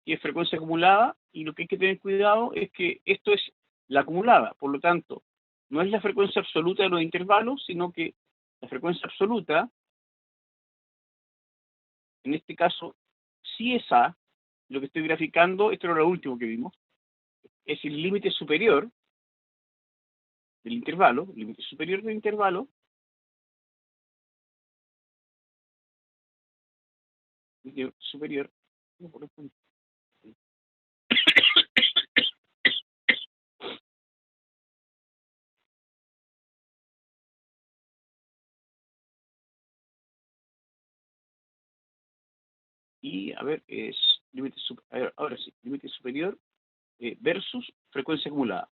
que es frecuencia acumulada, y lo que hay que tener cuidado es que esto es la acumulada, por lo tanto, no es la frecuencia absoluta de los intervalos, sino que la frecuencia absoluta, en este caso, si es A, lo que estoy graficando, esto era lo último que vimos, es el límite superior del intervalo, límite superior del intervalo, superior, y a ver, es límite superior, ahora sí, límite superior versus frecuencia acumulada.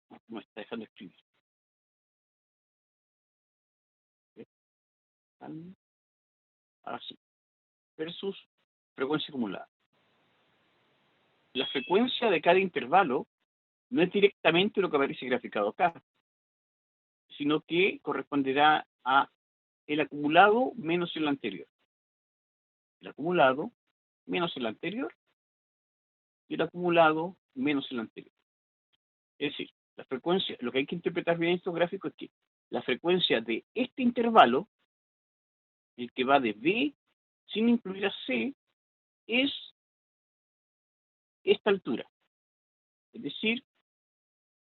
No me está dejando escribir. Ahora sí, versus frecuencia acumulada. La frecuencia de cada intervalo no es directamente lo que aparece graficado acá, sino que corresponderá a el acumulado menos el anterior. El acumulado menos el anterior y el acumulado menos el anterior. Es decir, la frecuencia, lo que hay que interpretar bien en estos gráficos es que la frecuencia de este intervalo, el que va de B sin incluir a C, es esta altura. Es decir,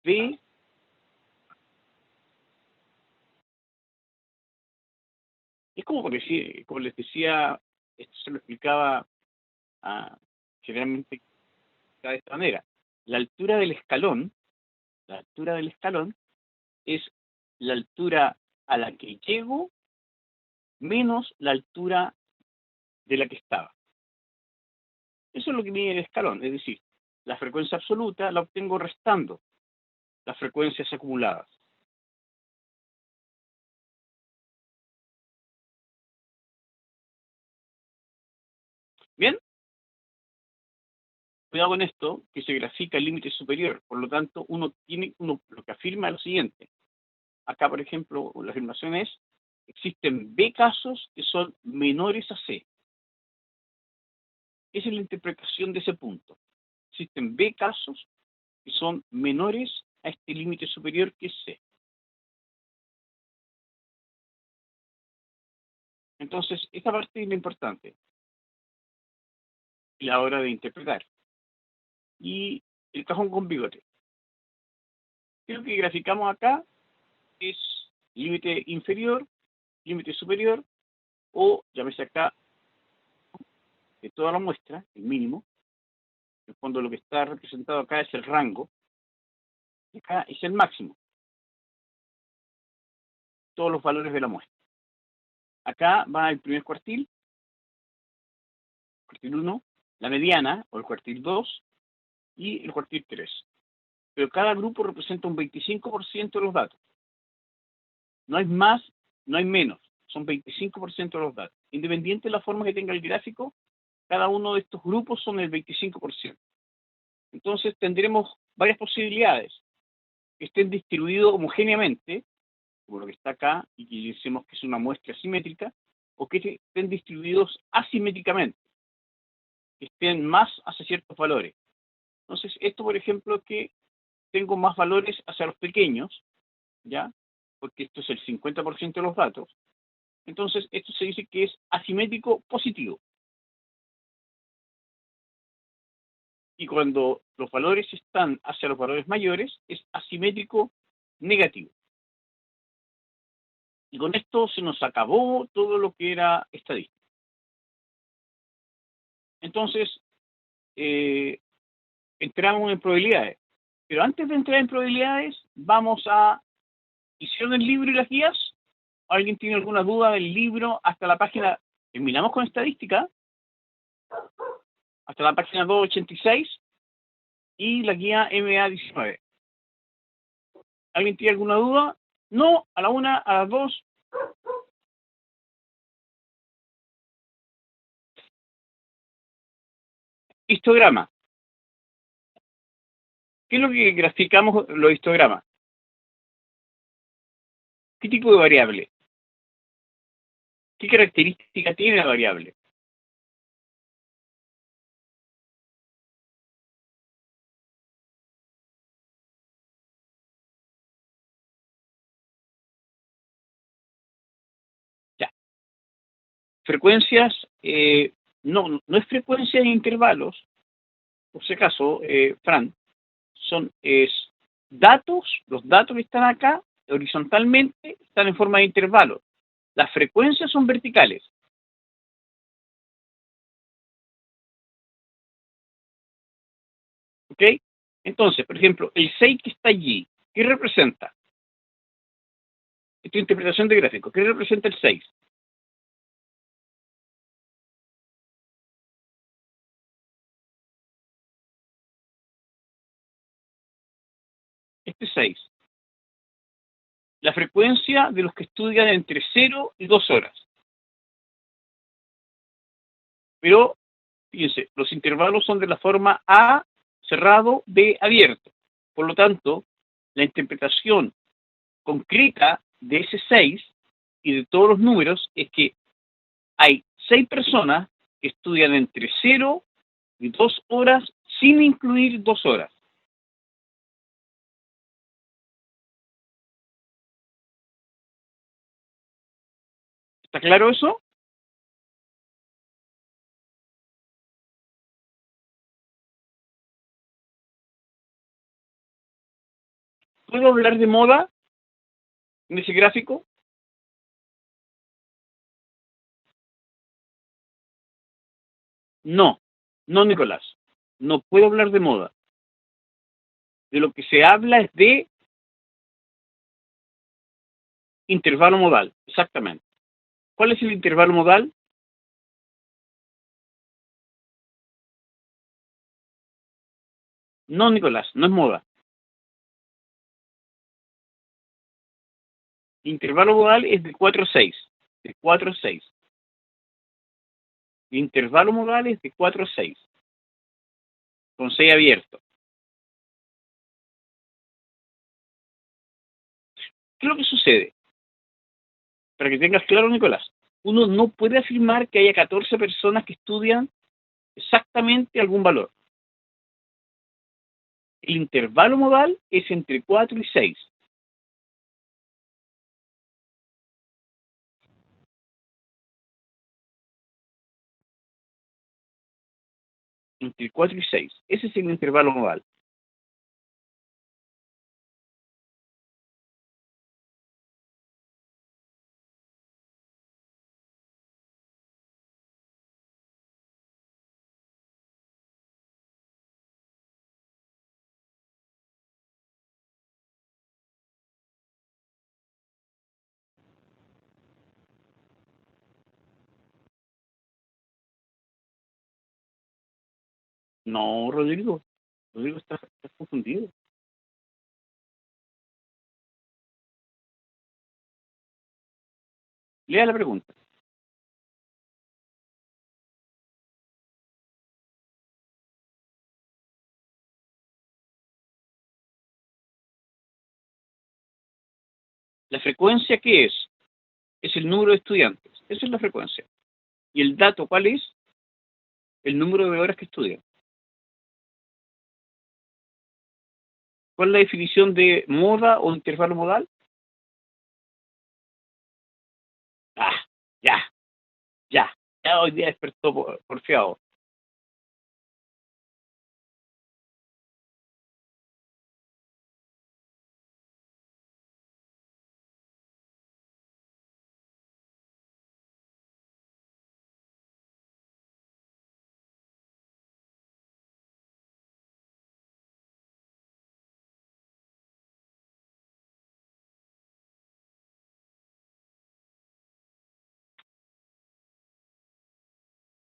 B es como les decía, esto se lo explicaba generalmente de esta manera. La altura del escalón es la altura a la que llego menos la altura de la que estaba. Eso es lo que mide el escalón, es decir, la frecuencia absoluta la obtengo restando las frecuencias acumuladas. ¿Bien? Cuidado con esto, que se grafica el límite superior, por lo tanto, uno lo que afirma es lo siguiente. Acá, por ejemplo, la afirmación es, existen B casos que son menores a C. Esa es la interpretación de ese punto. Existen B casos que son menores a este límite superior que es C. Entonces, esta parte es la importante a la hora de interpretar. Y el cajón con bigote. Lo que graficamos acá es límite inferior, límite superior, o llámese acá de toda la muestra, el mínimo. En el fondo lo que está representado acá es el rango, y acá es el máximo, todos los valores de la muestra. Acá va el primer cuartil 1, la mediana, o el cuartil 2, y el cuartil 3. Pero cada grupo representa un 25% de los datos. No hay más, no hay menos, son 25% de los datos. Independiente de la forma que tenga el gráfico, cada uno de estos grupos son el 25%. Entonces tendremos varias posibilidades que estén distribuidos homogéneamente, como lo que está acá, y que decimos que es una muestra simétrica, o que estén distribuidos asimétricamente, que estén más hacia ciertos valores. Entonces, esto, por ejemplo, que tengo más valores hacia los pequeños, ¿ya? Porque esto es el 50% de los datos. Entonces, esto se dice que es asimétrico positivo. Y cuando los valores están hacia los valores mayores, es asimétrico negativo. Y con esto se nos acabó todo lo que era estadística. Entonces, entramos en probabilidades. Pero antes de entrar en probabilidades, vamos a... ¿Hicieron el libro y las guías? ¿Alguien tiene alguna duda del libro hasta la página... Terminamos con estadística, hasta la página 286 y la guía MA19. ¿Alguien tiene alguna duda? No, a la 1, a las 2. Histograma. ¿Qué es lo que graficamos los histogramas? ¿Qué tipo de variable? ¿Qué característica tiene la variable? frecuencias, no es frecuencia en intervalos, por si acaso, Fran, es datos, los datos que están acá horizontalmente están en forma de intervalos. Las frecuencias son verticales. ¿Ok? Entonces, por ejemplo, el 6 que está allí, ¿qué representa? Esta interpretación de gráfico, ¿qué representa el 6? Este 6. La frecuencia de los que estudian entre 0 y 2 horas. Pero, fíjense, los intervalos son de la forma A cerrado, B abierto. Por lo tanto, la interpretación concreta de ese 6 y de todos los números es que hay 6 personas que estudian entre 0 y 2 horas sin incluir 2 horas. ¿Está claro eso? ¿Puedo hablar de moda en ese gráfico? No, no, Nicolás. No puedo hablar de moda. De lo que se habla es de intervalo modal, exactamente. ¿Cuál es el intervalo modal? No, Nicolás, no es moda. El intervalo modal es de 4 a 6. De 4 a 6. El intervalo modal es de 4 a 6. Con 6 abierto. ¿Qué es lo que sucede? Para que tengas claro, Nicolás, uno no puede afirmar que haya 14 personas que estudian exactamente algún valor. El intervalo modal es entre 4 y 6. Entre 4 y 6. Ese es el intervalo modal. No, Rodrigo. Rodrigo está confundido. Lea la pregunta. ¿La frecuencia qué es? Es el número de estudiantes. Esa es la frecuencia. ¿Y el dato cuál es? El número de horas que estudian. ¿Cuál es la definición de moda o intervalo modal? Ah, ya, ya. Ya hoy día despertó porfiado.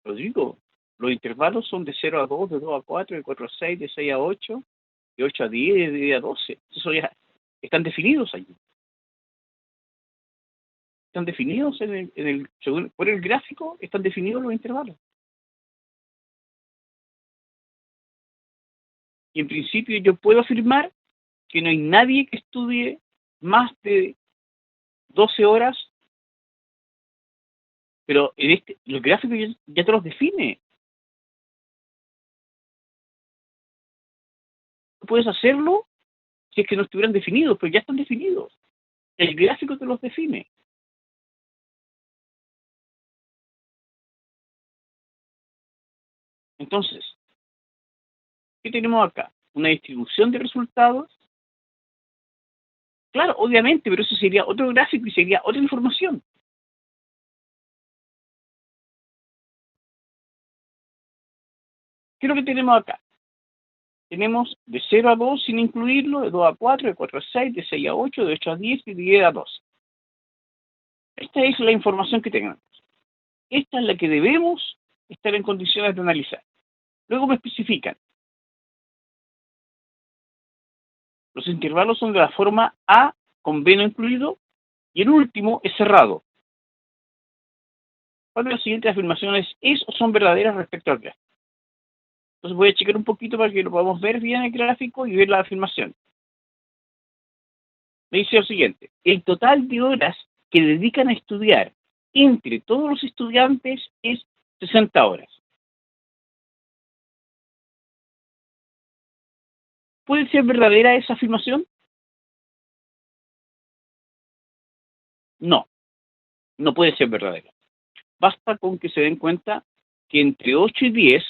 Rodrigo, los intervalos son de 0 a 2, de 2 a 4, de 4 a 6, de 6 a 8, de 8 a 10, de 10 a 12. Eso ya están definidos allí. Están definidos por el gráfico, están definidos los intervalos. Y en principio yo puedo afirmar que no hay nadie que estudie más de 12 horas, pero los gráficos ya te los define. Tú puedes hacerlo si es que no estuvieran definidos, pero ya están definidos. El gráfico te los define. Entonces, ¿qué tenemos acá? Una distribución de resultados. Claro, obviamente, pero eso sería otro gráfico y sería otra información. ¿Qué es lo que tenemos acá? Tenemos de 0 a 2 sin incluirlo, de 2 a 4, de 4 a 6, de 6 a 8, de 8 a 10 y de 10 a 12. Esta es la información que tenemos. Esta es la que debemos estar en condiciones de analizar. Luego me especifican. Los intervalos son de la forma A con B no incluido y el último es cerrado. ¿Cuál de las siguientes afirmaciones es o son verdaderas respecto al gráfico? Entonces voy a checar un poquito para que lo podamos ver bien en el gráfico y ver la afirmación. Me dice lo siguiente: el total de horas que dedican a estudiar entre todos los estudiantes es 60 horas. ¿Puede ser verdadera esa afirmación? No, no puede ser verdadera. Basta con que se den cuenta que entre 8 y 10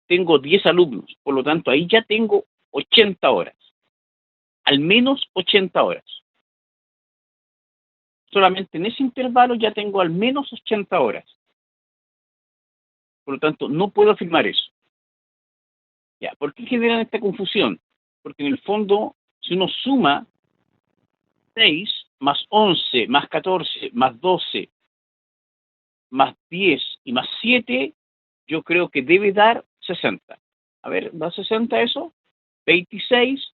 tengo 10 alumnos, por lo tanto ahí ya tengo 80 horas, al menos 80 horas. Solamente en ese intervalo ya tengo al menos 80 horas. Por lo tanto, no puedo afirmar eso. ¿Ya? ¿Por qué generan esta confusión? Porque en el fondo, si uno suma 6 más 11 más 14 más 12 más 10 y más 7, yo creo que debe dar 60. A ver, ¿da 60 eso? 26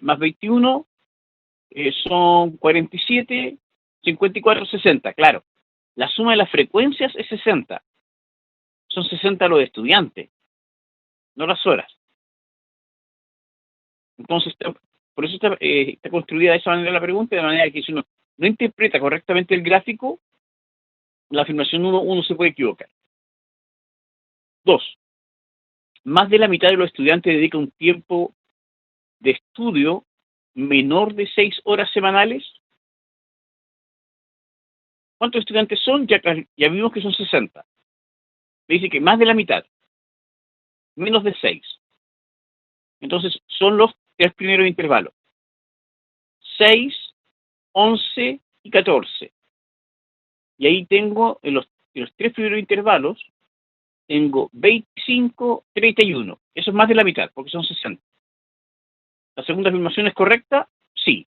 más 21 son 47, 54, 60. Claro, la suma de las frecuencias es 60. Son 60 los estudiantes, no las horas. Entonces, por eso está construida de esa manera la pregunta, de manera que si uno no interpreta correctamente el gráfico, la afirmación uno se puede equivocar. 2. Más de la mitad de los estudiantes dedica un tiempo de estudio menor de 6 horas semanales. ¿Cuántos estudiantes son? Ya vimos que son 60. Me dice que más de la mitad, menos de 6. Entonces, son los 3 primeros intervalos: 6, 11 y 14. Y ahí tengo, en los 3 primeros intervalos, tengo 25, 31. Eso es más de la mitad, porque son 60. ¿La segunda afirmación es correcta? Sí.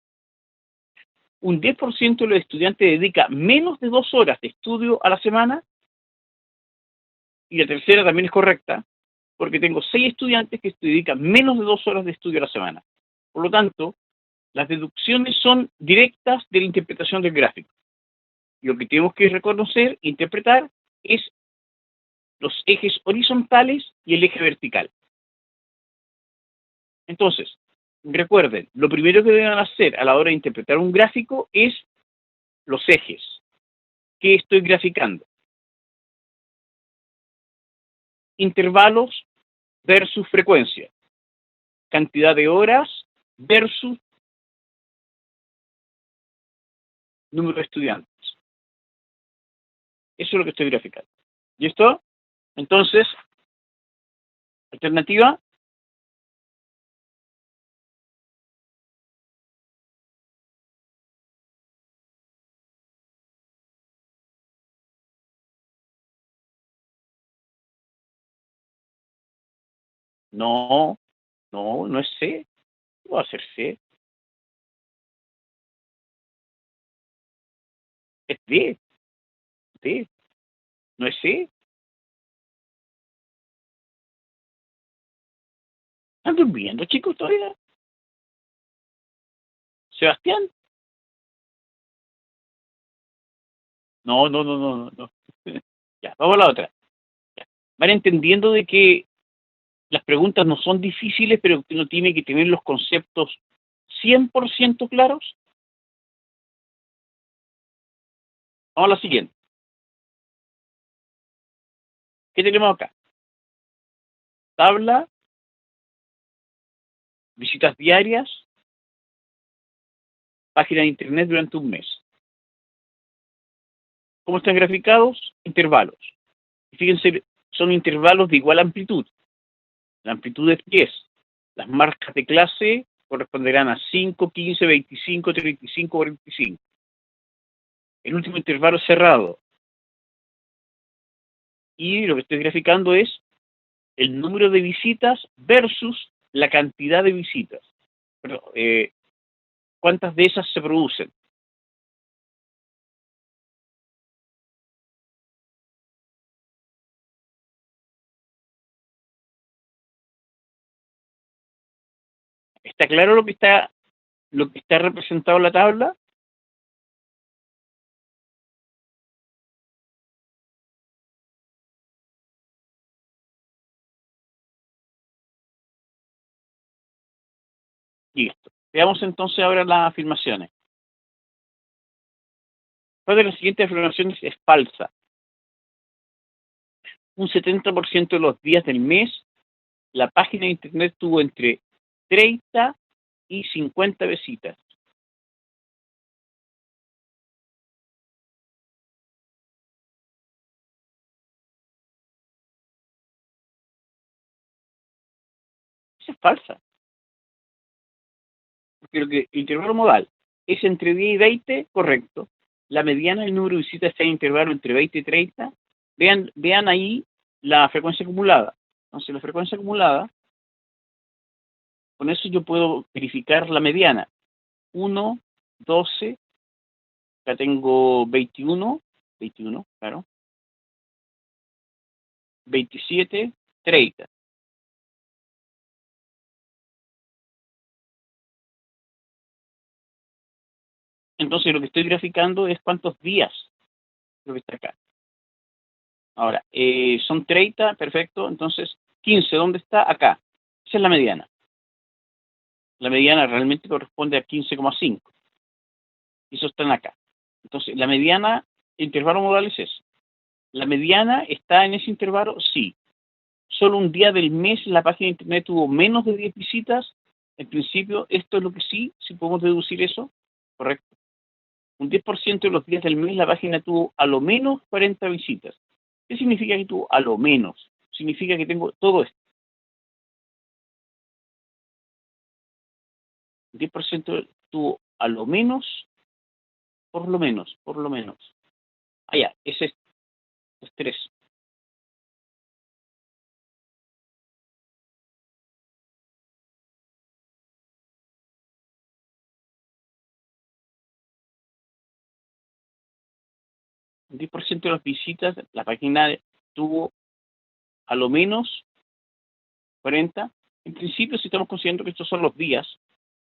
Un 10% de los estudiantes dedica menos de 2 horas de estudio a la semana. Y la tercera también es correcta, porque tengo 6 estudiantes que dedican menos de 2 horas de estudio a la semana. Por lo tanto, las deducciones son directas de la interpretación del gráfico. Y lo que tenemos que reconocer, interpretar, es los ejes horizontales y el eje vertical. Entonces, recuerden, lo primero que deben hacer a la hora de interpretar un gráfico es los ejes. ¿Qué estoy graficando? Intervalos versus frecuencia. Cantidad de horas versus número de estudiantes. Eso es lo que estoy graficando. ¿Listo? Entonces, alternativa, no, no es C. ¿Qué va a ser C? Es D, D. ¿No es C? ¿Están durmiendo, chicos, todavía? ¿Sebastián? No, no, no, no, no, no. Ya, vamos a la otra. Ya. Van entendiendo de que las preguntas no son difíciles, pero que uno tiene que tener los conceptos 100% claros. Vamos a la siguiente. ¿Qué tenemos acá? Tabla, visitas diarias, página de internet durante un mes. ¿Cómo están graficados? Intervalos. Y fíjense, son intervalos de igual amplitud. La amplitud es 10. Las marcas de clase corresponderán a 5, 15, 25, 35, 45. El último intervalo es cerrado. Y lo que estoy graficando es el número de visitas versus la cantidad de visitas. Pero, ¿cuántas de esas se producen? ¿Está claro lo que está representado en la tabla? Listo. Veamos entonces ahora las afirmaciones. ¿Cuál de las siguientes afirmaciones es falsa? Un 70% de los días del mes, la página de internet tuvo entre 30 y 50 visitas. Esa es falsa. Porque el intervalo modal es entre 10 y 20, correcto. La mediana del número de visitas está en intervalo entre 20 y 30. Vean ahí la frecuencia acumulada. Entonces, la frecuencia acumulada, con eso yo puedo verificar la mediana. 1, 12, acá tengo 21, claro, 27, 30. Entonces, lo que estoy graficando es cuántos días lo que está acá. Ahora, son 30, perfecto. Entonces, 15, ¿dónde está? Acá. Esa es la mediana. La mediana realmente corresponde a 15,5. Y eso están acá. Entonces, la mediana, intervalo modal es eso. ¿La mediana está en ese intervalo? Sí. Solo un día del mes la página de internet tuvo menos de 10 visitas. En principio, esto es lo que sí, si podemos deducir eso, correcto. Un 10% de los días del mes la página tuvo a lo menos 40 visitas. ¿Qué significa que tuvo a lo menos? Significa que tengo todo esto. 10% tuvo a lo menos, por lo menos. Ah, ya, es 3. Un 10% de las visitas, la página tuvo a lo menos 40. En principio, si estamos considerando que estos son los días,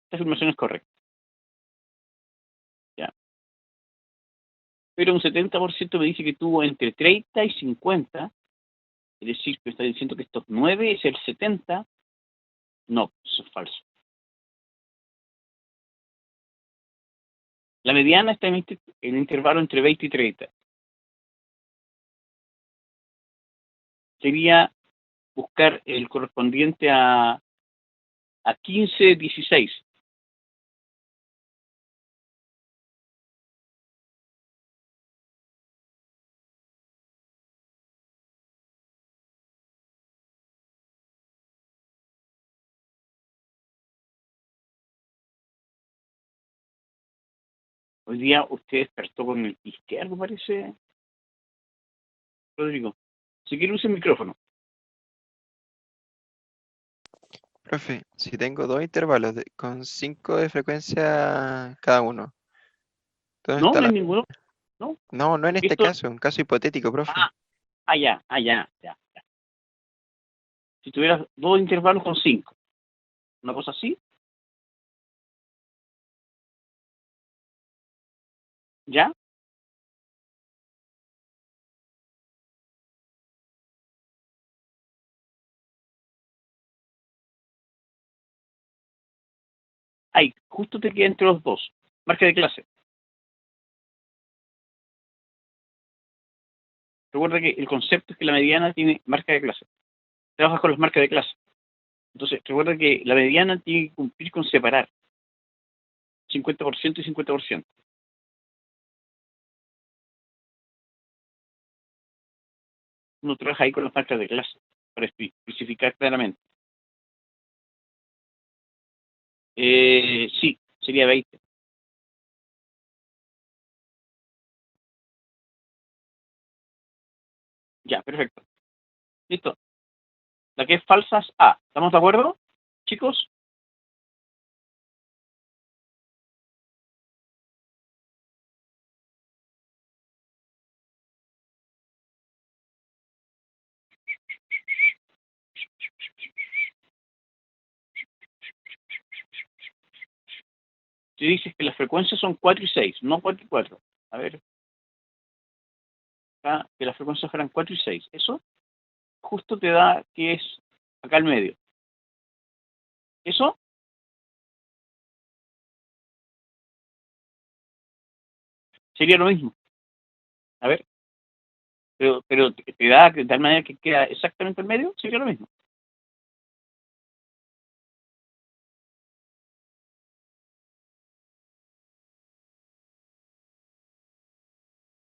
esta afirmación es correcta. ¿Ya? Pero un 70% me dice que tuvo entre 30 y 50, es decir, que está diciendo que estos 9 es el 70. No, eso es falso. La mediana está en el intervalo entre 20 y 30. Sería buscar el correspondiente a 15, 16. Hoy día usted despertó con el pie izquierdo, parece, Rodrigo. Si quiere, use el micrófono. Profe, si tengo dos intervalos con 5 de frecuencia cada uno, ¿dónde No, está no hay la...? ninguno. No. No, no en este Esto, caso, un caso hipotético, profe. ya, ya. Si tuvieras dos intervalos con 5, una cosa así, ya. Ahí, justo te queda entre los dos. Marca de clase. Recuerda que el concepto es que la mediana tiene marca de clase. Trabajas con las marcas de clase. Entonces, recuerda que la mediana tiene que cumplir con separar 50% y 50%. uno trabaja ahí con las marcas de clase para especificar claramente. Sí, sería 20. Ya, perfecto. Listo. La que es falsa es A. ¿Estamos de acuerdo, chicos? Si dices que las frecuencias son 4 y 6, no 4 y 4. A ver, acá, que las frecuencias fueran 4 y 6. Eso justo te da que es acá al medio. Eso sería lo mismo. A ver, pero te da de tal manera que queda exactamente al medio, sería lo mismo.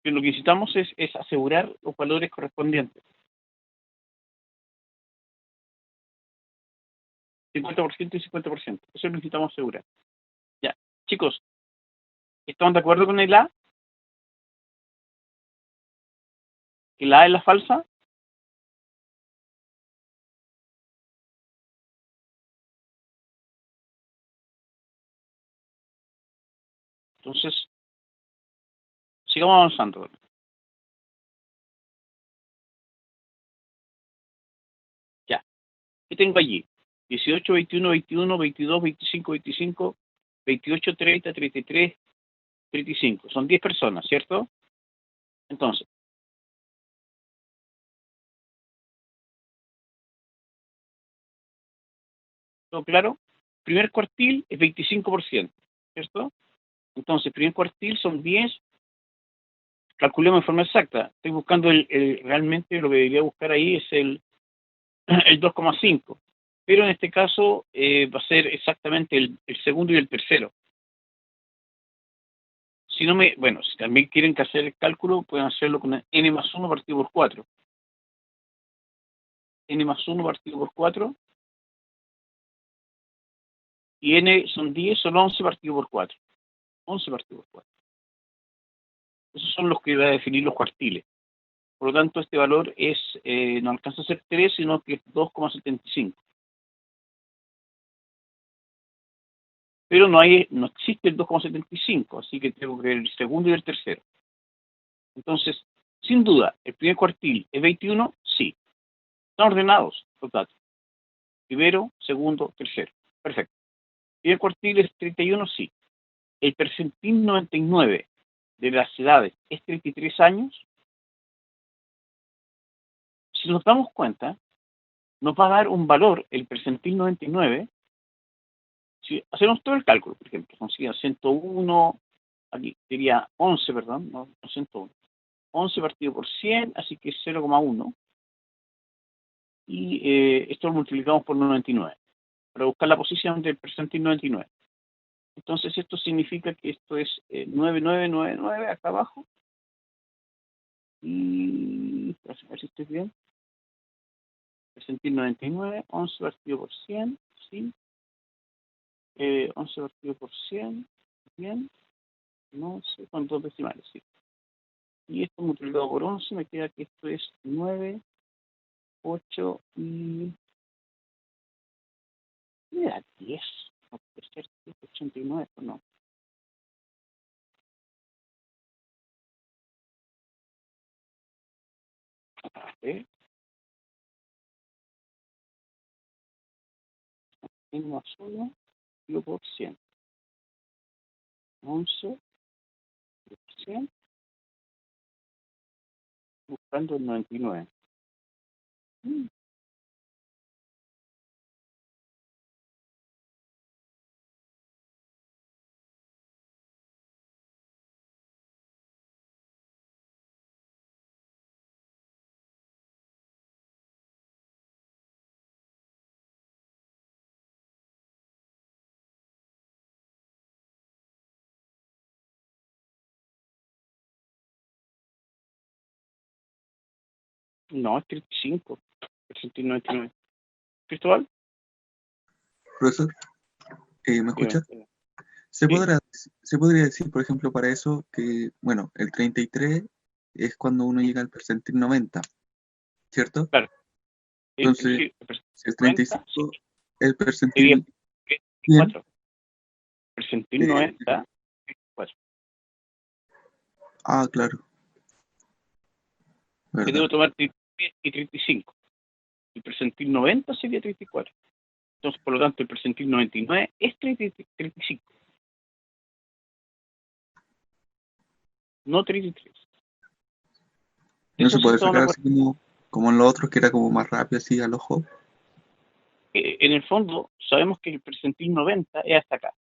Pero lo que necesitamos es asegurar los valores correspondientes. 50% y 50%. Eso lo necesitamos asegurar. Ya, chicos, ¿estamos de acuerdo con el A? ¿Que la A es la falsa? Entonces, sigamos avanzando. Ya, ¿qué tengo allí? 18, 21, 21, 22, 25, 25, 28, 30, 33, 35. Son 10 personas, ¿cierto? Entonces, ¿todo claro? Primer cuartil es 25%, ¿cierto? Entonces, primer cuartil son 10. Calculemos de forma exacta. Estoy buscando realmente lo que debería buscar ahí es el 2,5. Pero en este caso va a ser exactamente el segundo y el tercero. Si no me, bueno, si también quieren que hacer el cálculo, pueden hacerlo con n más 1 partido por 4. N más 1 partido por 4. Y n son 10, son 11 partido por 4. 11 partido por 4. Esos son los que va a definir los cuartiles. Por lo tanto, este valor no alcanza a ser 3, sino que es 2,75. Pero no existe el 2,75, así que tengo que ver el segundo y el tercero. Entonces, sin duda, el primer cuartil es 21, sí. Están ordenados los datos. Primero, segundo, tercero. Perfecto. Primer cuartil es 31, sí. El percentil 99 de las edades es 33 años. Si nos damos cuenta, nos va a dar un valor, el percentil 99. Si hacemos todo el cálculo, por ejemplo, son 101, aquí sería 11, perdón, no 101. 11 partido por 100, así que es 0,1. Y esto lo multiplicamos por 99, para buscar la posición del percentil 99. Entonces esto significa que esto es 9999 acá abajo. Y, a ver si estoy bien, percentil 99, 11 partido por 100, ¿sí? 11 partido por 100, bien, no sé, con dos decimales, sí. Y esto multiplicado por 11 me queda que esto es 9, 8 y... me da 10. No puede ser 89, no. A ver, n más 1 por 100. 11 por 100, buscando el 99. Mm, No, es 35, percentil 99. ¿Cristóbal? Profesor, ¿me escucha? Sí. Se podría decir, por ejemplo, para eso que, bueno, el 33 es cuando uno llega al percentil 90, ¿cierto? Claro. Entonces, El percentil si el 90 35 es el sería percentil 100, 34. Percentil 90, 34. claro, Que ¿verdad? debo tomar 33 y 35. El percentil 90 sería 34. Entonces, por lo tanto, el percentil 99 es 35, no 33. No se Eso sí puede estamos de sacar acuerdo. así como en los otros, que era como más rápido, así al ojo. En el fondo, sabemos que el percentil 90 es hasta acá.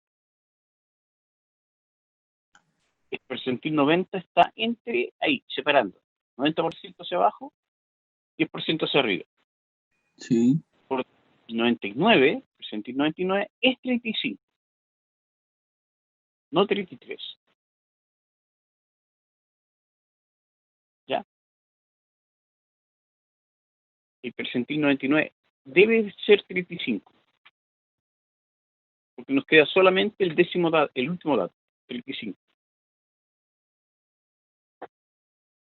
El percentil 90 está entre ahí, separando. 90% hacia abajo, 10% hacia arriba. Sí. Por 99, percentil 99 es 35, no 33. ¿Ya? El percentil 99 debe ser 35, porque nos queda solamente el último dato, 35.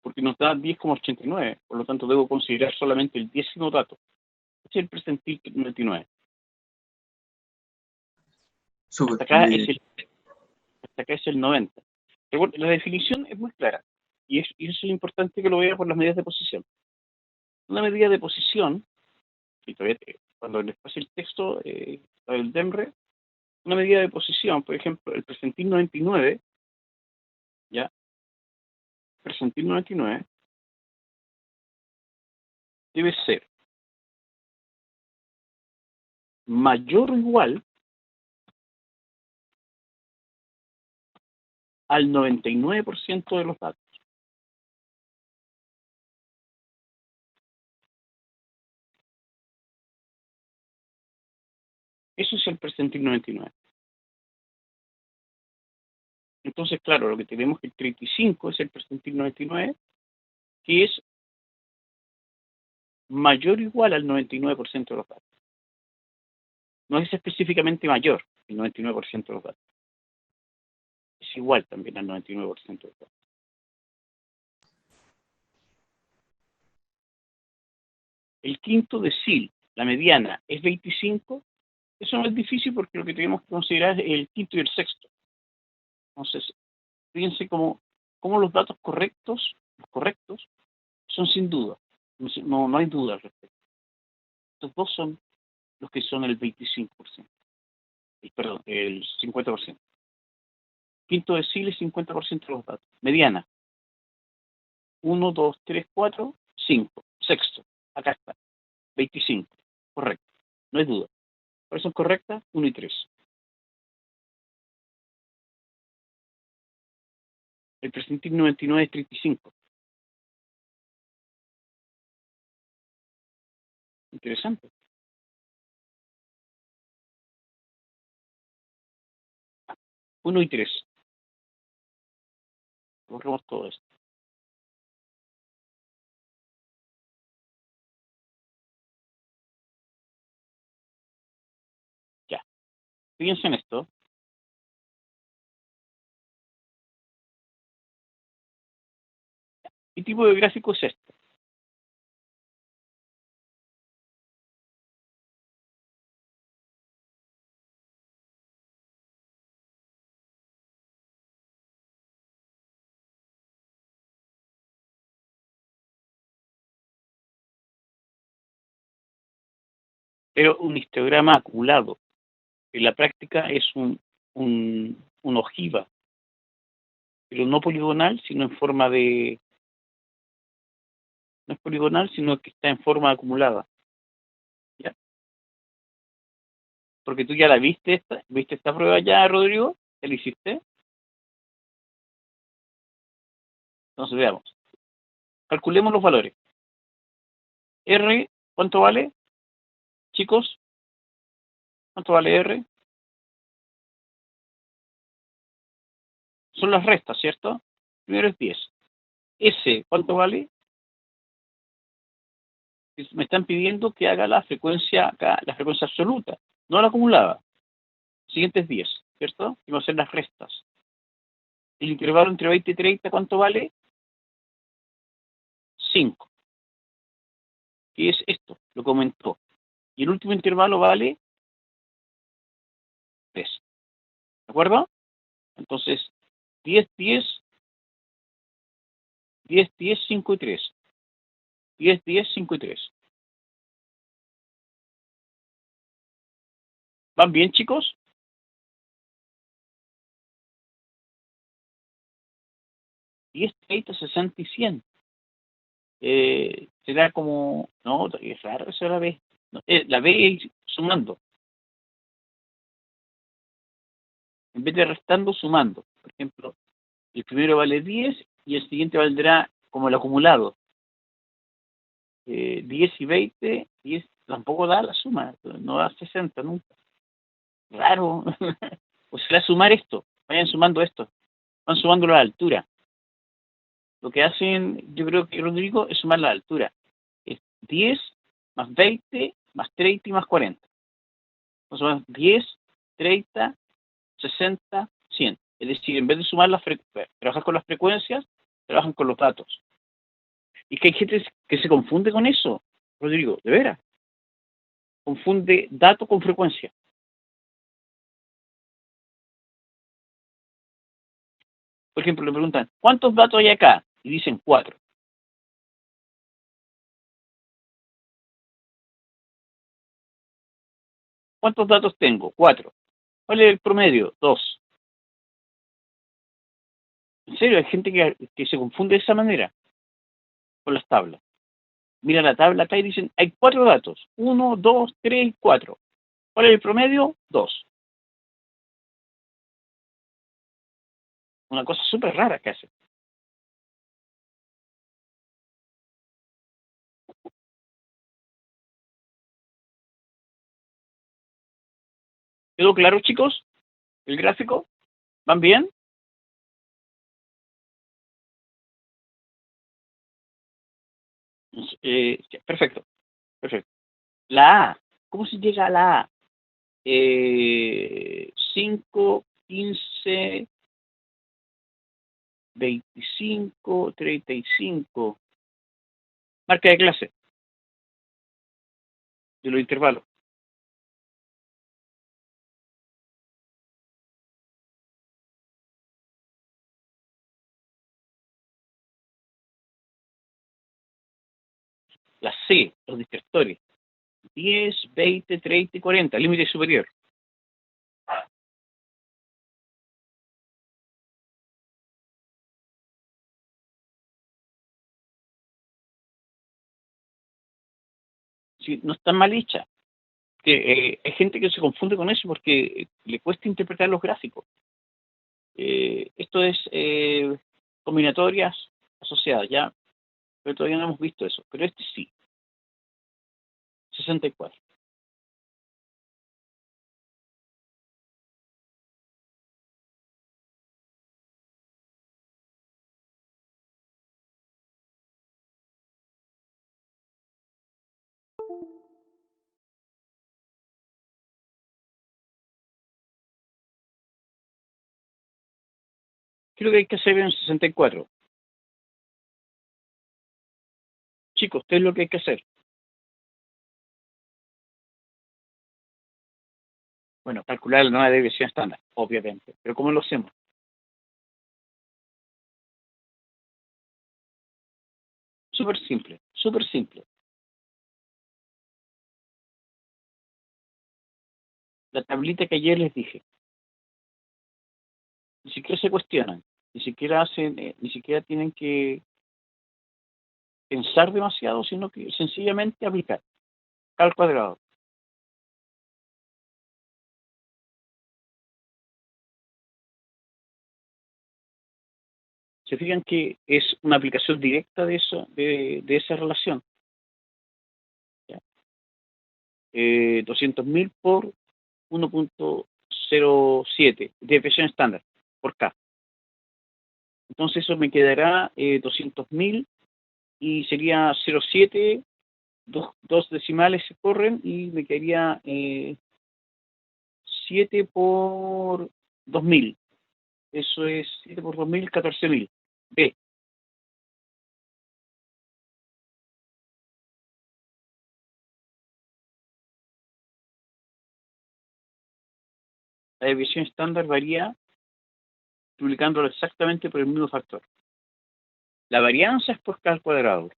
Porque nos da 10,89, por lo tanto debo considerar solamente el 10º dato. Este es el percentil 99. Súper. Hasta acá es el 90. Recuerda, la definición es muy clara, y eso es lo importante que lo vea por las medidas de posición. Una medida de posición, y todavía cuando les pase el texto del DEMRE, una medida de posición, por ejemplo, el percentil 99, ¿ya? Percentil 99 debe ser mayor o igual al 99% de los datos. Eso es el percentil 99. Entonces, claro, lo que tenemos que el 35 es el percentil 99, que es mayor o igual al 99% de los datos. No es específicamente mayor el 99% de los datos. Es igual también al 99% de los datos. El quinto decil, la mediana, es 25. Eso no es difícil porque lo que tenemos que considerar es el quinto y el sexto. Entonces, fíjense cómo los datos correctos, los correctos, son sin duda. No hay duda al respecto. Estos dos son los que son el 25%. Perdón, el 50%. Quinto decil es 50% de los datos. Mediana, 1, 2, 3, 4, 5. Sexto, acá está, 25. Correcto, no hay duda. ¿Cuáles son correctas? 1 y 3. El percentil 99 es 35. Interesante. 1 y 3. Borremos todo esto. Ya. Fíjense en esto. ¿Qué tipo de gráfico es este? Pero un histograma acumulado. En la práctica es un ojiva, pero no poligonal, sino en forma de... No es poligonal, sino que está en forma acumulada. ¿Ya? Porque tú ya la viste esta prueba ya, Rodrigo, ¿ya la hiciste? Entonces veamos. Calculemos los valores. R, ¿cuánto vale? Chicos, ¿cuánto vale R? Son las restas, ¿cierto? Primero es 10. S, ¿cuánto vale? Me están pidiendo que haga la frecuencia acá, la frecuencia absoluta, no la acumulada. Siguientes 10, ¿cierto? Y vamos a hacer las restas. El intervalo entre 20 y 30, ¿cuánto vale? 5. ¿Qué es esto? Lo comentó. Y el último intervalo vale 3. ¿De acuerdo? Entonces, 10, 10, 10, 10, 5 y 3. 10, 10, 5 y 3. ¿Van bien, chicos? Y 30, 60 y 100. Será como... No, es raro eso la B. No, la B es sumando. En vez de restando, sumando. Por ejemplo, el primero vale 10 y el siguiente valdrá como el acumulado. 10 y 20, 10 tampoco da la suma, no da 60 nunca. Raro. O sea, sumar esto, vayan sumando esto, van sumando la altura. Lo que hacen, yo creo que Rodrigo, es sumar la altura. Es 10 más 20 más 30 y más 40. Entonces, 10, 30, 60, 100. Es decir, en vez de sumar trabajar con las frecuencias, trabajan con los datos. Y que hay gente que se confunde con eso, Rodrigo, de veras. Confunde dato con frecuencia. Por ejemplo, le preguntan, ¿cuántos datos hay acá? Y dicen 4. ¿Cuántos datos tengo? 4. ¿Cuál es el promedio? 2. En serio, hay gente que se confunde de esa manera con las tablas. Mira la tabla acá y dicen, hay 4 datos. 1, 2, 3, 4. ¿Cuál es el promedio? 2. Una cosa súper rara que hace. ¿Quedó claro, chicos? ¿El gráfico? ¿Van bien? Perfecto, perfecto. La A. ¿Cómo se llega a la A? 5, 15, 25, 35. Marca de clase de los intervalos. La C, los distractores. 10, 20, 30 y 40, límite superior. Sí, no está mal hecha. Hay gente que se confunde con eso porque le cuesta interpretar los gráficos. Esto es combinatorias asociadas, ya, pero todavía no hemos visto eso. Pero este sí, 64. ¿Qué es lo que hay que hacer en 64? Chicos, ¿qué es lo que hay que hacer? Bueno, calcular la nueva desviación estándar, obviamente. Pero ¿cómo lo hacemos? Súper simple, súper simple. La tablita que ayer les dije. Ni siquiera se cuestionan, ni siquiera hacen, ni siquiera tienen que pensar demasiado, sino que sencillamente aplicar. Al cuadrado. Se fijan que es una aplicación directa de eso, de esa relación. 200.000 por 1.07 de presión estándar por K. Entonces eso me quedará 200.000 y sería 0,7 dos decimales se corren y me quedaría 7 por 2000. Eso es 7 por 2000, 14.000. B. La desviación estándar varía multiplicándolo exactamente por el mismo factor. La varianza es por K al cuadrado.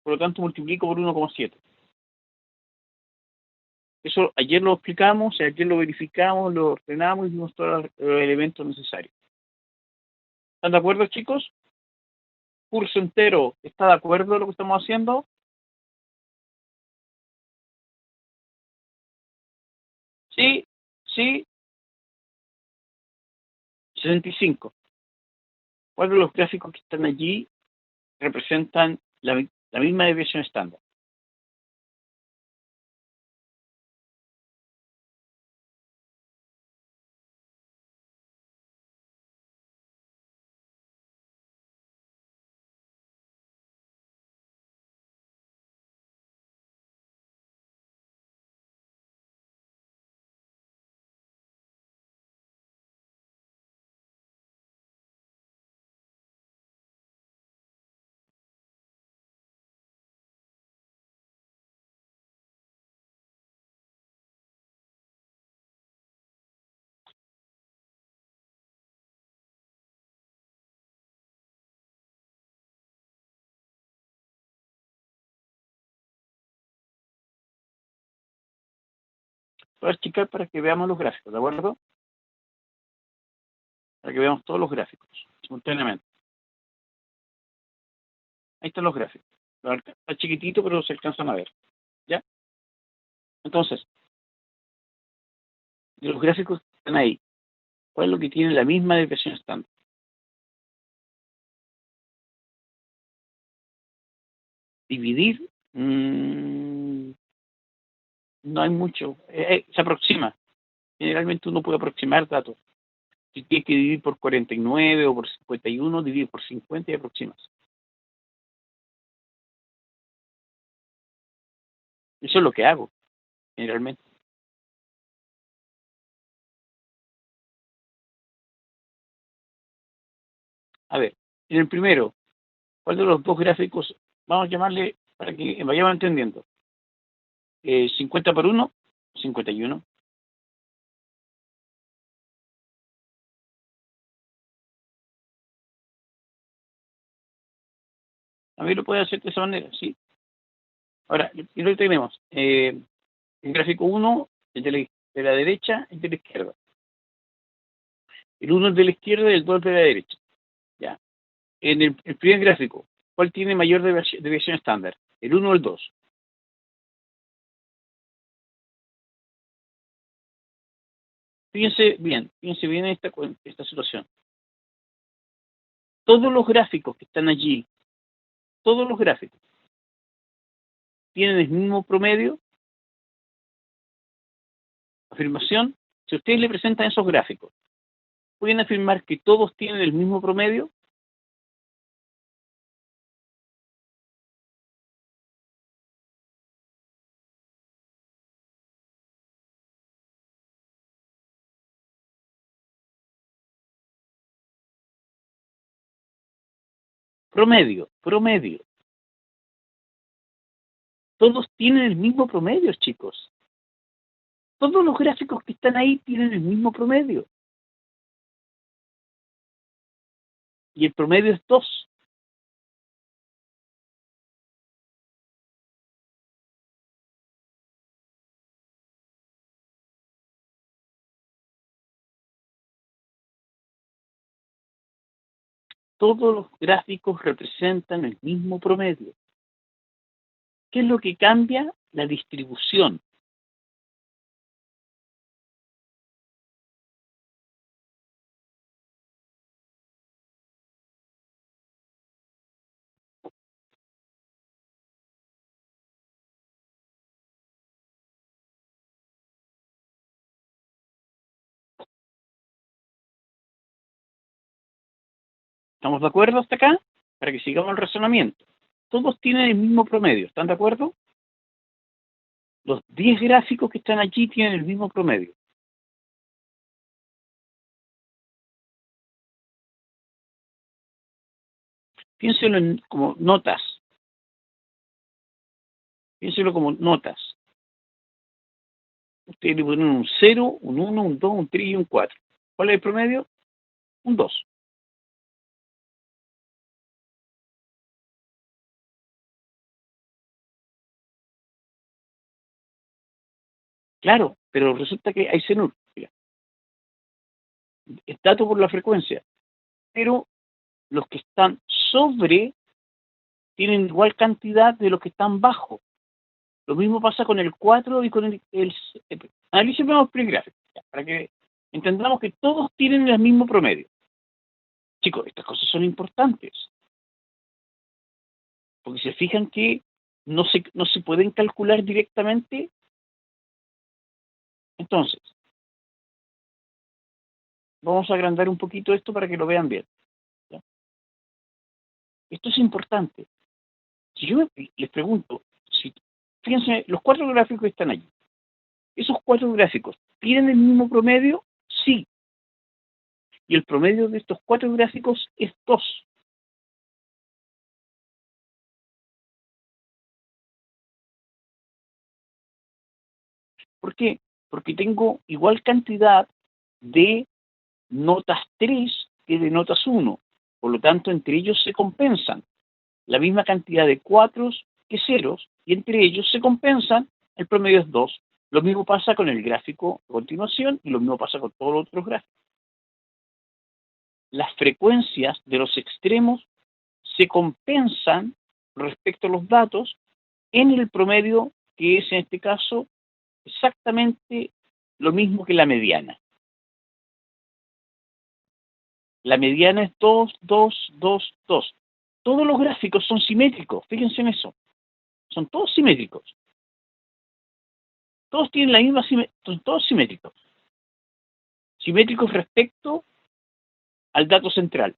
Por lo tanto, multiplico por 1,7. Eso ayer lo explicamos, ayer lo verificamos, lo ordenamos y vimos todos los elementos necesarios. ¿Están de acuerdo, chicos? Curso entero, ¿está de acuerdo con lo que estamos haciendo? Sí, sí, 65. ¿Cuál de los gráficos que están allí representan la misma desviación estándar? Voy a explicar para que veamos los gráficos, ¿de acuerdo? Para que veamos todos los gráficos simultáneamente. Ahí están los gráficos. Está chiquitito, pero se alcanzan a ver. ¿Ya? Entonces, de los gráficos que están ahí, ¿cuál es lo que tiene la misma desviación estándar? Dividir, no hay mucho. Se aproxima. Generalmente uno puede aproximar datos. Si tienes que dividir por 49 o por 51, divide por 50 y aproximas. Eso es lo que hago, generalmente. A ver, en el primero, ¿cuál de los dos gráficos? Vamos a llamarle para que vayamos entendiendo. 50 por 1, 51. A ver, lo puede hacer de esa manera, ¿sí? Ahora, y lo que tenemos, el gráfico 1, el de la derecha, el de la izquierda. El 1 es de la izquierda y el 2 es de la derecha. ¿Ya? En el primer gráfico, ¿cuál tiene mayor desviación estándar? ¿El 1 o el 2? Fíjense bien en esta situación. Todos los gráficos que están allí, todos los gráficos, tienen el mismo promedio. Afirmación, si ustedes le presentan esos gráficos, ¿pueden afirmar que todos tienen el mismo promedio? Promedio. Todos tienen el mismo promedio, chicos. Todos los gráficos que están ahí tienen el mismo promedio. Y el promedio es 2. Todos los gráficos representan el mismo promedio. ¿Qué es lo que cambia? La distribución. ¿Estamos de acuerdo hasta acá? Para que sigamos el razonamiento. Todos tienen el mismo promedio, ¿están de acuerdo? Los 10 gráficos que están allí tienen el mismo promedio. Piénselo como notas. Piénselo como notas. Ustedes le ponen un 0, un 1, un 2, un 3 y un 4. ¿Cuál es el promedio? Un 2. Claro, pero resulta que hay CENUR. Es dato por la frecuencia. Pero los que están sobre tienen igual cantidad de los que están bajo. Lo mismo pasa con el 4 y con el analicemos el gráfico, para que entendamos que todos tienen el mismo promedio. Chicos, estas cosas son importantes, porque se fijan que no se pueden calcular directamente. Entonces, vamos a agrandar un poquito esto para que lo vean bien, ¿ya? Esto es importante. Si yo les pregunto, fíjense, los 4 gráficos que están allí, ¿esos 4 gráficos tienen el mismo promedio? Sí. Y el promedio de estos 4 gráficos es 2. ¿Por qué? Porque tengo igual cantidad de notas 3 que de notas 1. Por lo tanto, entre ellos se compensan. La misma cantidad de 4 que ceros, y entre ellos se compensan, el promedio es 2. Lo mismo pasa con el gráfico a continuación y lo mismo pasa con todos los otros gráficos. Las frecuencias de los extremos se compensan respecto a los datos en el promedio, que es en este caso exactamente lo mismo que la mediana. La mediana es 2, 2, 2, 2. Todos los gráficos son simétricos, fíjense en eso. Son todos simétricos. Todos tienen la misma simetría, son todos simétricos. Simétricos respecto al dato central.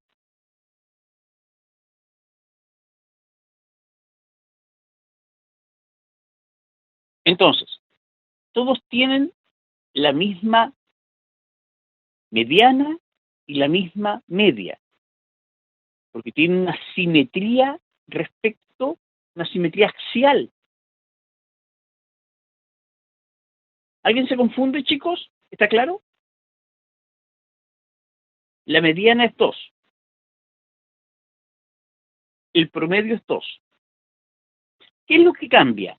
Entonces, todos tienen la misma mediana y la misma media, porque tienen una simetría respecto, una simetría axial. ¿Alguien se confunde, chicos? ¿Está claro? La mediana es 2. El promedio es 2. ¿Qué es lo que cambia?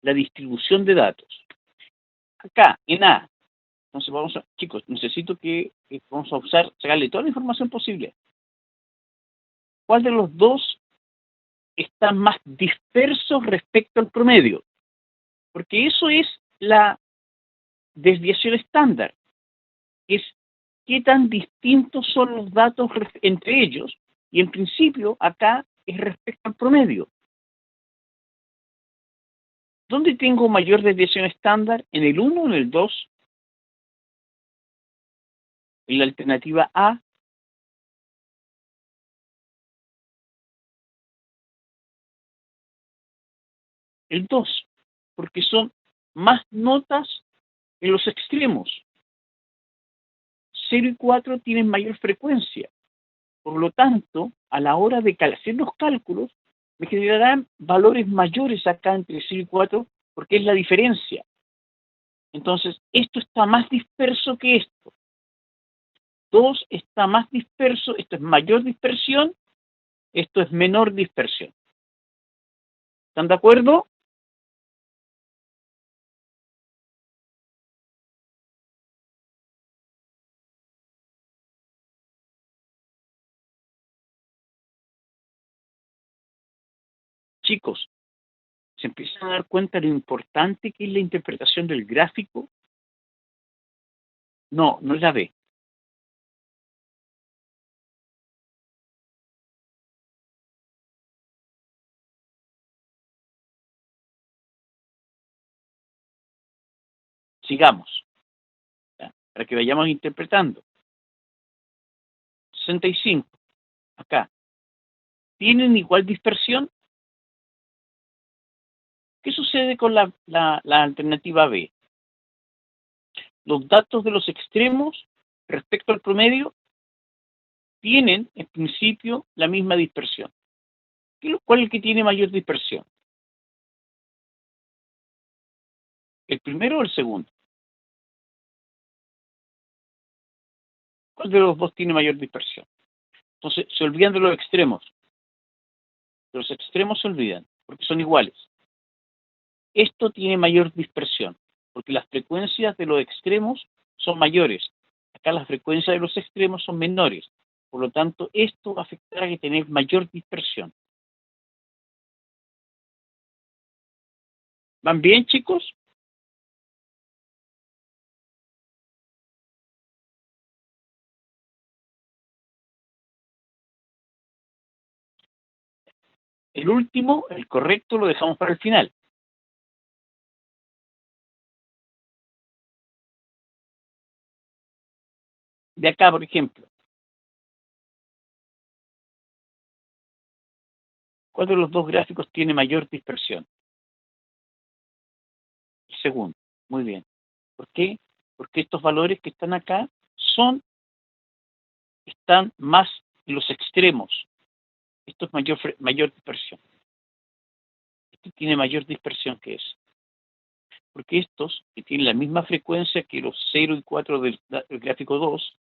La distribución de datos. Acá, en A. Entonces chicos, necesito que vamos a sacarle toda la información posible. ¿Cuál de los dos está más disperso respecto al promedio? Porque eso es la desviación estándar. Es qué tan distintos son los datos entre ellos, y en principio acá es respecto al promedio. ¿Dónde tengo mayor desviación estándar? ¿En el 1 o en el 2? En la alternativa A. El 2, porque son más notas en los extremos. 0 y 4 tienen mayor frecuencia. Por lo tanto, a la hora de hacer los cálculos, me generarán valores mayores acá entre 0 y 4, porque es la diferencia. Entonces, esto está más disperso que esto. 2 está más disperso, esto es mayor dispersión, esto es menor dispersión. ¿Están de acuerdo? Chicos, ¿se empiezan a dar cuenta de lo importante que es la interpretación del gráfico? No, no es la B. Sigamos, ¿ya? Para que vayamos interpretando. 65, acá. ¿Tienen igual dispersión? ¿Qué sucede sucede con la alternativa B? Los datos de los extremos respecto al promedio tienen, en principio, la misma dispersión. ¿Cuál es el que tiene mayor dispersión? ¿El primero o el segundo? ¿Cuál de los dos tiene mayor dispersión? Entonces, se olvidan de los extremos. De los extremos se olvidan, porque son iguales. Esto tiene mayor dispersión, porque las frecuencias de los extremos son mayores. Acá las frecuencias de los extremos son menores. Por lo tanto, esto va a afectar a tener mayor dispersión. ¿Van bien, chicos? El último, el correcto, lo dejamos para el final. De acá, por ejemplo. ¿Cuál de los dos gráficos tiene mayor dispersión? El segundo. Muy bien. ¿Por qué? Porque estos valores que están acá están más en los extremos. Esto es mayor dispersión. Este tiene mayor dispersión que ese. Porque estos, que tienen la misma frecuencia que los 0 y 4 del gráfico 2,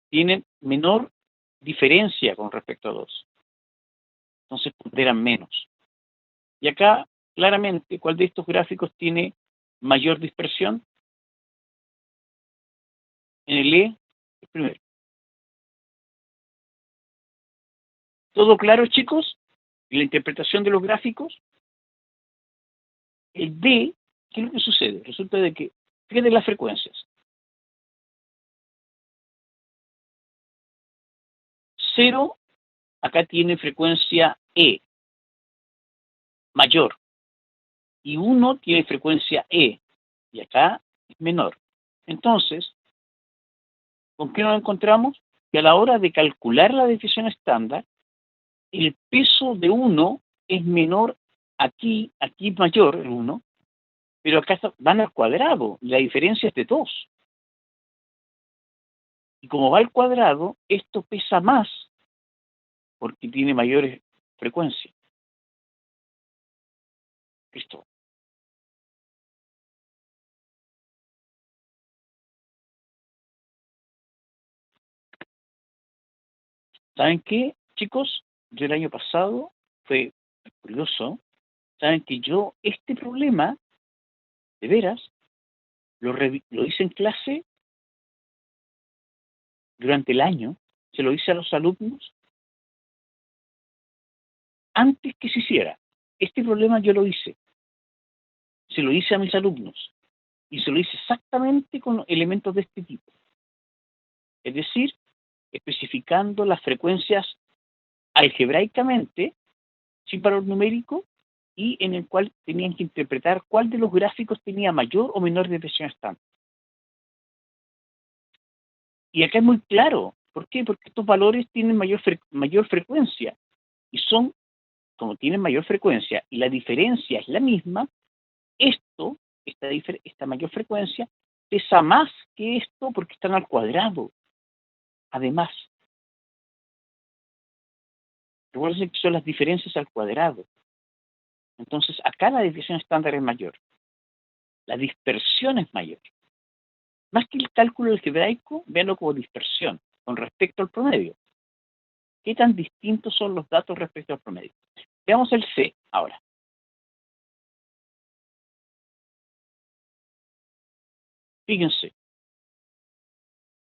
tienen menor diferencia con respecto a 2. Entonces ponderan menos. Y acá, claramente, ¿cuál de estos gráficos tiene mayor dispersión? En el E, el primero. ¿Todo claro, chicos? ¿Y la interpretación de los gráficos? El D, ¿qué es lo que sucede? Resulta de que, fíjate las frecuencias. 0, acá tiene frecuencia E, mayor. Y 1 tiene frecuencia E, y acá es menor. Entonces, ¿con qué nos encontramos? Que a la hora de calcular la desviación estándar, el peso de 1 es menor aquí es mayor el 1, pero acá van al cuadrado, la diferencia es de 2. Y como va al cuadrado, esto pesa más porque tiene mayores frecuencias. Listo. ¿Saben qué, chicos? Yo el año pasado, fue curioso, saben que yo este problema, de veras, lo hice en clase durante el año, se lo hice a los alumnos antes que se hiciera. Este problema yo lo hice, se lo hice a mis alumnos y se lo hice exactamente con elementos de este tipo. Es decir, especificando las frecuencias algebraicamente, sin valor numérico, y en el cual tenían que interpretar cuál de los gráficos tenía mayor o menor desviación estándar. Y acá es muy claro. ¿Por qué? Porque estos valores tienen mayor frecuencia y son, como tienen mayor frecuencia y la diferencia es la misma, esta mayor frecuencia pesa más que esto porque están al cuadrado. Además, recuerden que son las diferencias al cuadrado. Entonces, acá la desviación estándar es mayor. La dispersión es mayor. Más que el cálculo algebraico, véanlo como dispersión con respecto al promedio. ¿Qué tan distintos son los datos respecto al promedio? Veamos el C ahora. Fíjense,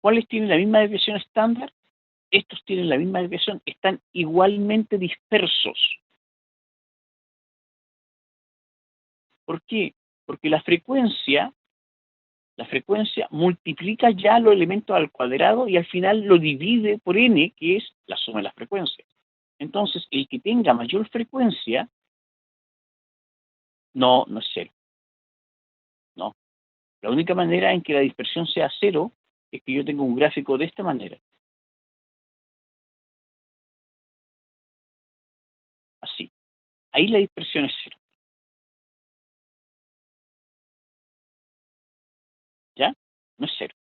¿cuáles tienen la misma desviación estándar? Estos tienen la misma desviación, están igualmente dispersos. ¿Por qué? Porque la frecuencia multiplica ya los elementos al cuadrado y al final lo divide por n, que es la suma de las frecuencias. Entonces, el que tenga mayor frecuencia, no es cero. No. La única manera en que la dispersión sea cero es que yo tenga un gráfico de esta manera. Así. Ahí la dispersión es cero. no es cero.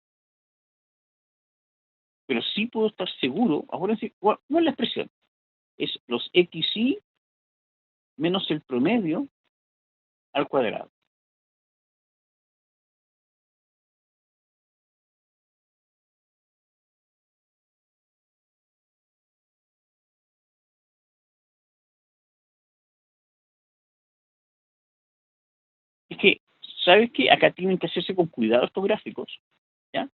Pero sí puedo estar seguro, acuérdense, ¿cuál es la expresión? Es los xy menos el promedio al cuadrado. Es que, ¿sabes qué? Acá tienen que hacerse con cuidado estos gráficos, ¿ya?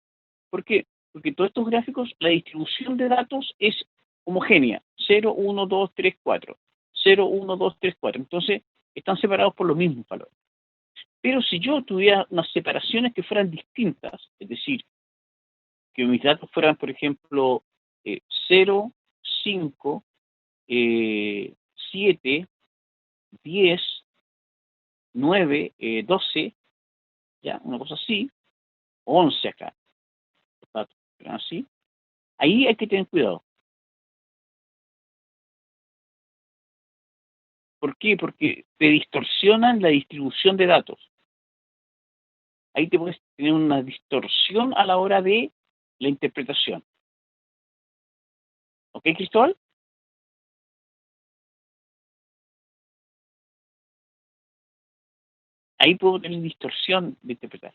¿Por qué? Porque todos estos gráficos, la distribución de datos es homogénea, 0, 1, 2, 3, 4, 0, 1, 2, 3, 4. Entonces, están separados por los mismos valores. Pero si yo tuviera unas separaciones que fueran distintas, es decir, que mis datos fueran, por ejemplo, 0, 5, 7, 10, 9, 12, ya, una cosa así, 11 acá, los datos eran así, ahí hay que tener cuidado. ¿Por qué? Porque te distorsionan la distribución de datos. Ahí te puedes tener una distorsión a la hora de la interpretación. ¿Ok, Cristóbal? Ahí puedo tener distorsión de interpretar.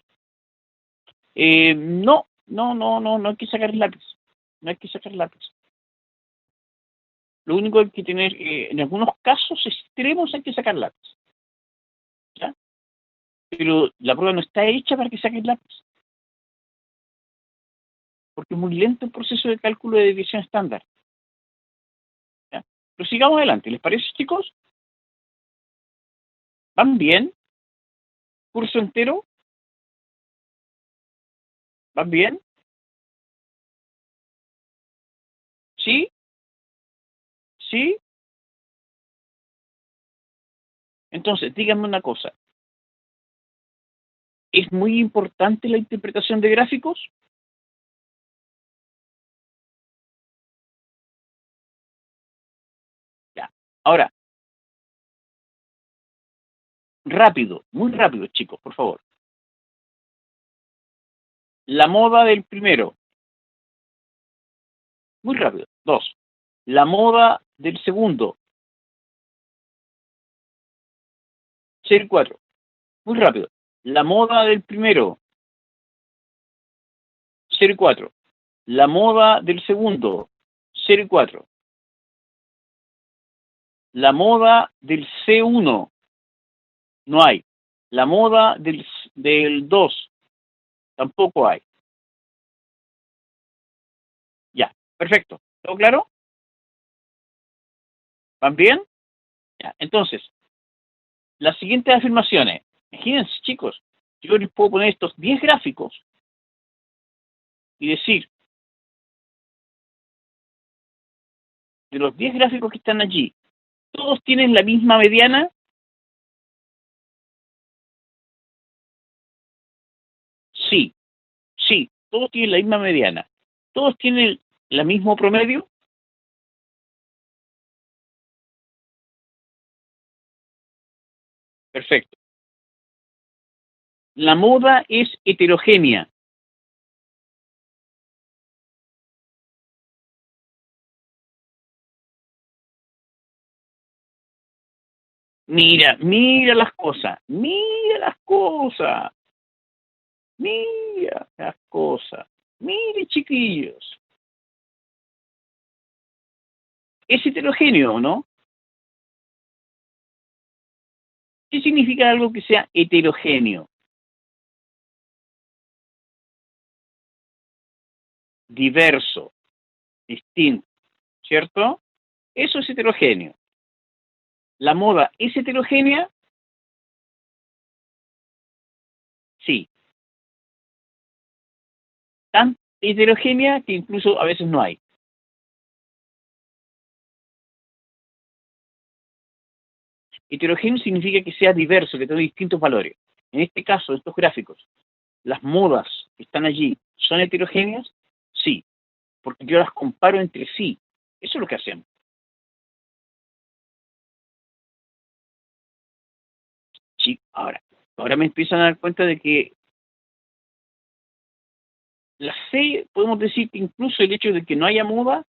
No hay que sacar el lápiz. No hay que sacar el lápiz. Lo único que hay que tener, en algunos casos extremos hay que sacar lápiz. ¿Ya? Pero la prueba no está hecha para que saques lápiz. Porque es muy lento el proceso de cálculo de desviación estándar. ¿Ya? Pero sigamos adelante. ¿Les parece, chicos? ¿Van bien? ¿Curso entero? ¿Van bien? ¿Sí? ¿Sí? Entonces, díganme una cosa. ¿Es muy importante la interpretación de gráficos? Ya. Ahora, rápido, muy rápido, chicos, por favor. La moda del primero. Muy rápido. 2. La moda del segundo. 0 y 4. Muy rápido. La moda del primero. 0 y 4. La moda del segundo. 0 y 4. La moda del C1. No hay. La moda del 2. Tampoco hay. Ya. Perfecto. ¿Todo claro? ¿Van bien? Ya. Entonces, las siguientes afirmaciones. Imagínense, chicos, yo les puedo poner estos 10 gráficos y decir, de los 10 gráficos que están allí, ¿todos tienen la misma mediana? Sí, sí, todos tienen la misma mediana. ¿Todos tienen el mismo promedio? Perfecto. La moda es heterogénea. Mira las cosas, mira las cosas, mira las cosas, mire chiquillos. ¿Es heterogéneo o no? ¿Qué significa algo que sea heterogéneo? Diverso, distinto, ¿cierto? Eso es heterogéneo. ¿La moda es heterogénea? Sí. Tan heterogénea que incluso a veces no hay. Heterogéneo significa que sea diverso, que tenga distintos valores. En este caso, estos gráficos, las modas que están allí, ¿son heterogéneas? Sí, porque yo las comparo entre sí. Eso es lo que hacemos. Sí, ahora me empiezan a dar cuenta de que La C, podemos decir que incluso el hecho de que no haya moda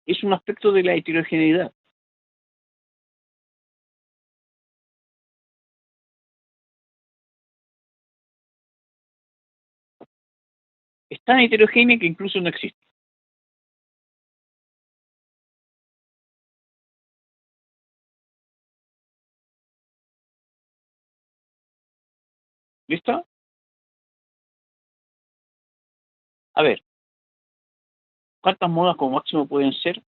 es un aspecto de la heterogeneidad. Es tan heterogénea que incluso no existe. ¿Listo? A ver, ¿cuántas modas como máximo pueden ser?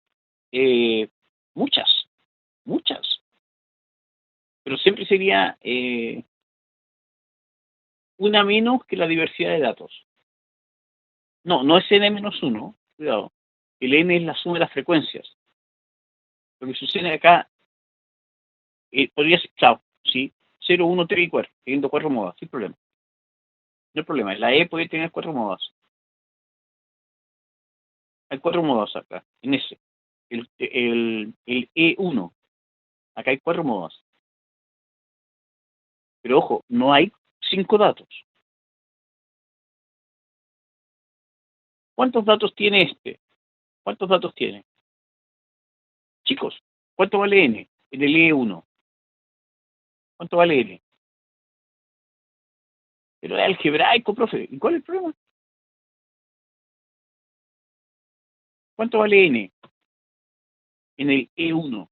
Muchas, muchas. Pero siempre sería una menos que la diversidad de datos. No, no es n-1, cuidado. El n es la suma de las frecuencias. Lo que sucede acá podría ser, claro, sí, 0, 1, 3 y 4, teniendo 4 modas, sin problema. No hay problema, la E puede tener 4 modas. Hay 4 modas acá, en ese. El E1, acá hay 4 modas. Pero ojo, no hay 5 datos. ¿Cuántos datos tiene este? ¿Cuántos datos tiene? Chicos, ¿cuánto vale n en el E1? ¿Cuánto vale n? Pero es algebraico, profe. ¿Y cuál es el problema? ¿Cuánto vale n en el E1?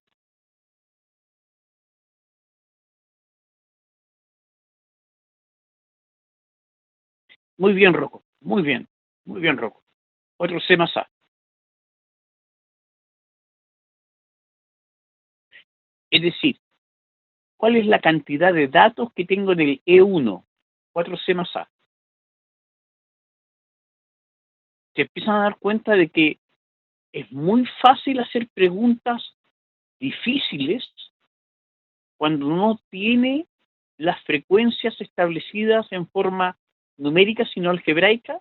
Muy bien, Rocco. Muy bien. Muy bien, Rocco. Otro C más A. Es decir, ¿cuál es la cantidad de datos que tengo en el E1? 4C más A. Se empiezan a dar cuenta de que es muy fácil hacer preguntas difíciles cuando no tiene las frecuencias establecidas en forma numérica, sino algebraica,